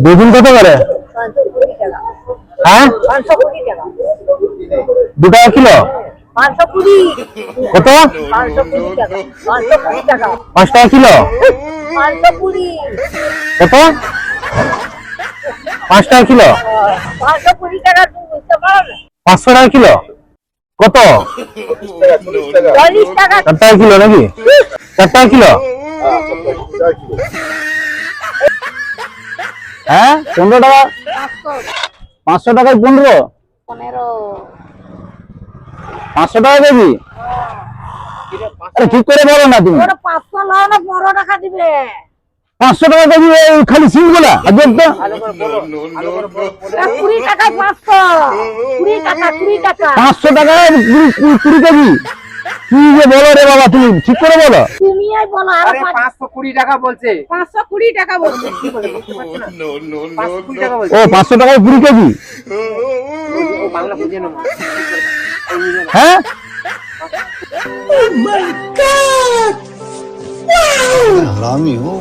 বেগুন কত করে? 520 টাকা। হ্যাঁ 520 টাকা। 2 টাকা কিলো? 520। কত? 520 টাকা। 520 টাকা। 5 টাকা কিলো? 520। কত? 5 টাকা কিলো? 520 টাকা তুমি বুঝতে পারো না? 500 টাকা কিলো? কত? 40 টাকা। 4 টাকা কিলো নাকি? 4 টাকা কিলো? হ্যাঁ 15 টাকা? 500 টাকায় 15? 15। 500 টাকা দেবি? আরে ঠিক করে বলো না তুমি। ওরা 500 লাও না 15 টাকা দিবে। 500 টাকা দেবি এই খালি সিমগুলা? আজব তো। 20 টাকায় 500। 20 টাকা 20 টাকা। 500 টাকায় 20 কেজি? কি যে বলো রে বাবা, তুমি ঠিক করে বলো। তুমি এই বলো আর 520 টাকা বলছে। 520 টাকা বলছে। কি বলে বুঝতে পারছো না? 520 টাকা বলছে। ও 500 টাকায় 20 কেজি? ও বাংলা বুঝে না। হ্যাঁ हरामी हो।